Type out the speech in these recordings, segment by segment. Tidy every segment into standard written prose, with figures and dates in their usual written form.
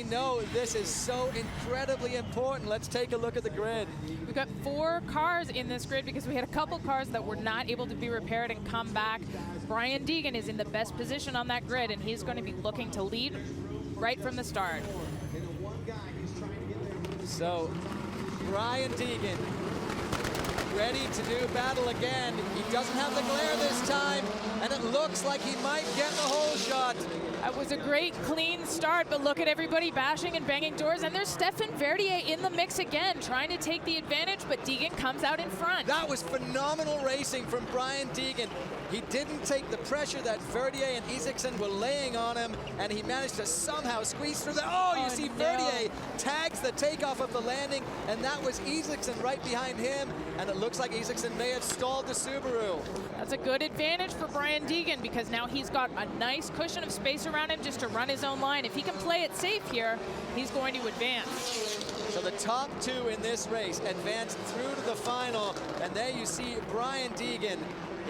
know this is so incredibly important. Let's take a look at the grid. We've got 4 cars in this grid because we had a couple cars that were not able to be repaired and come back. Brian Deegan is in the best position on that grid, and he's going to be looking to lead right from the start. So, Brian Deegan, ready to do battle again. He doesn't have the glare this time, and it looks like he might get the whole shot. It was a great, clean start, but look at everybody bashing and banging doors, and there's Stefan Verdier in the mix again, trying to take the advantage, but Deegan comes out in front. That was phenomenal racing from Brian Deegan. He didn't take the pressure that Verdier and Isaacson were laying on him, and he managed to somehow squeeze through the... Oh, you see Verdier tags the takeoff of the landing, and that was Isaacson right behind him, and it looks like Isaacson may have stalled the Subaru. That's a good advantage for Brian Deegan because now he's got a nice cushion of space around him just to run his own line. If he can play it safe here, he's going to advance. So the top 2 in this race advance through to the final, and there you see Brian Deegan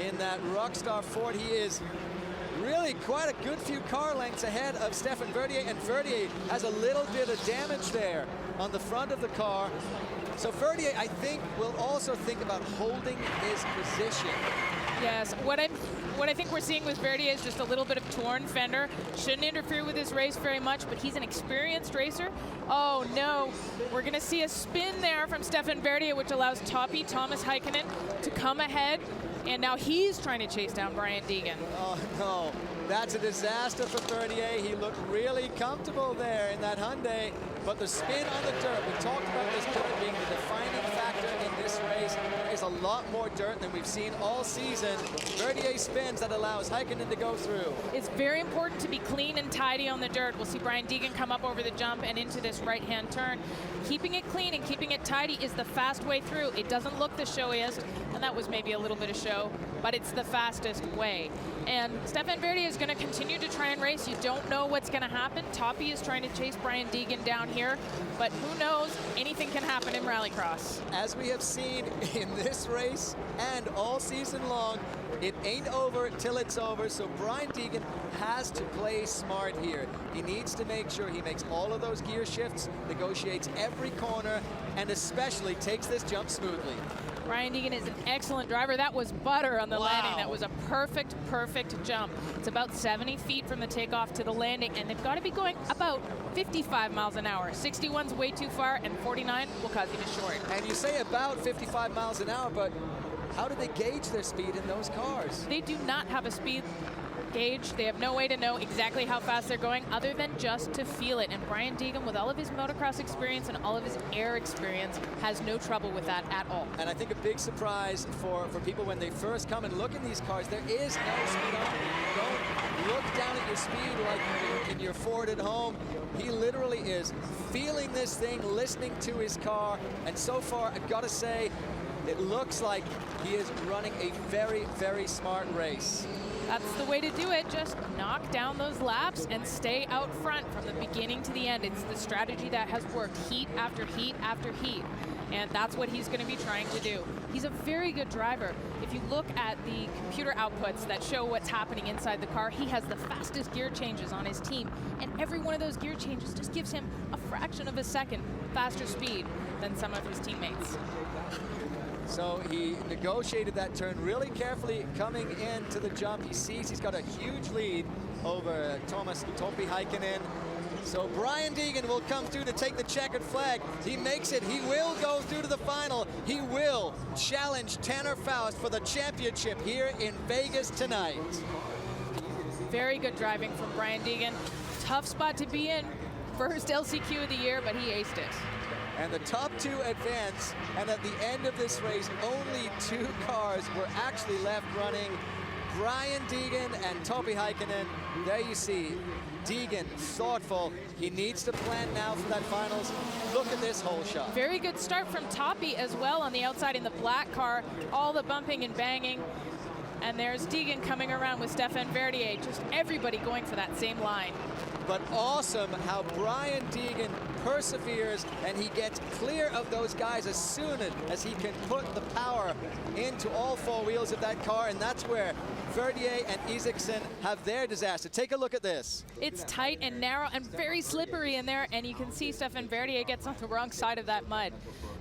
in that Rockstar Ford. He is really quite a good few car lengths ahead of Stefan Verdier, and Verdier has a little bit of damage there on the front of the car. So Verdier, I think, will also think about holding his position. Yes, what I think we're seeing with Verdier is just a little bit of torn fender. Shouldn't interfere with his race very much, but he's an experienced racer. Oh no, we're gonna see a spin there from Stefan Verdier, which allows Toppy Thomas Heikkinen to come ahead, and now he's trying to chase down Brian Deegan. Oh no, that's a disaster for Verdier. He looked really comfortable there in that Hyundai, but the spin on the dirt, we talked about this dirt being the defining factor in this race. There is a lot more dirt than we've seen all season. Verdier spins that allows Heikkinen to go through. It's very important to be clean and tidy on the dirt. We'll see Brian Deegan come up over the jump and into this right-hand turn. Keeping it clean and keeping it tidy is the fast way through. It doesn't look the showiest, and that was maybe a little bit of show, but it's the fastest way. And Stefan Verdier is going to continue to try and race. You don't know what's going to happen. Toppy is trying to chase Brian Deegan down here, but who knows? Anything can happen in Rallycross. As we have seen in this race and all season long, it ain't over till it's over, so Brian Deegan has to play smart here. He needs to make sure he makes all of those gear shifts, negotiates every corner, and especially takes this jump smoothly. Brian Deegan is an excellent driver. That was butter on the landing. That was a perfect, perfect jump. It's about 70 feet from the takeoff to the landing, and they've got to be going about 55 miles an hour. 61's way too far, and 49 will cause you to short. And you say about 55 miles an hour, but how do they gauge their speed in those cars? They do not have a speed gauge. They have no way to know exactly how fast they're going other than just to feel it. And Brian Deegan, with all of his motocross experience and all of his air experience, has no trouble with that at all. And I think a big surprise for people when they first come and look in these cars, there is no speedometer. Don't look down at your speed like in your Ford at home. He literally is feeling this thing, listening to his car, and so far, I've got to say, it looks like he is running a very, very smart race. That's the way to do it. Just knock down those laps and stay out front from the beginning to the end. It's the strategy that has worked heat after heat after heat. And that's what he's going to be trying to do. He's a very good driver. If you look at the computer outputs that show what's happening inside the car, he has the fastest gear changes on his team. And every one of those gear changes just gives him a fraction of a second faster speed than some of his teammates. So he negotiated that turn really carefully coming into the jump. He sees he's got a huge lead over Thomas Topi Heikkinen. So Brian Deegan will come through to take the checkered flag. He makes it. He will go through to the final. He will challenge Tanner Faust for the championship here in Vegas tonight. Very good driving from Brian Deegan. Tough spot to be in. First LCQ of the year, but he aced it. And the top 2 advance, and at the end of this race, only 2 cars were actually left running. Brian Deegan and Topi Heikkinen. There you see Deegan, thoughtful. He needs to plan now for that finals. Look at this whole shot. Very good start from Toppy as well on the outside in the black car. All the bumping and banging. And there's Deegan coming around with Stefan Verdier. Just everybody going for that same line. but awesome how Brian Deegan perseveres and he gets clear of those guys as soon as he can put the power into all four wheels of that car, and that's where Verdier and Isaacson have their disaster. Take a look at this. It's tight and narrow and very slippery in there, and you can see Stefan Verdier gets on the wrong side of that mud.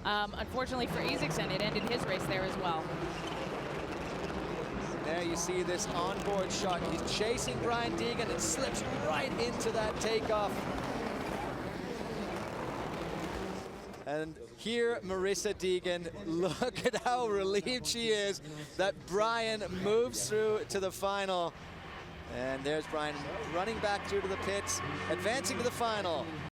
Unfortunately for Isaacson, it ended his race there as well. There you see this onboard shot. He's chasing Brian Deegan and slips right into that takeoff. And here, Marissa Deegan, look at how relieved she is that Brian moves through to the final. And there's Brian running back through to the pits, advancing to the final.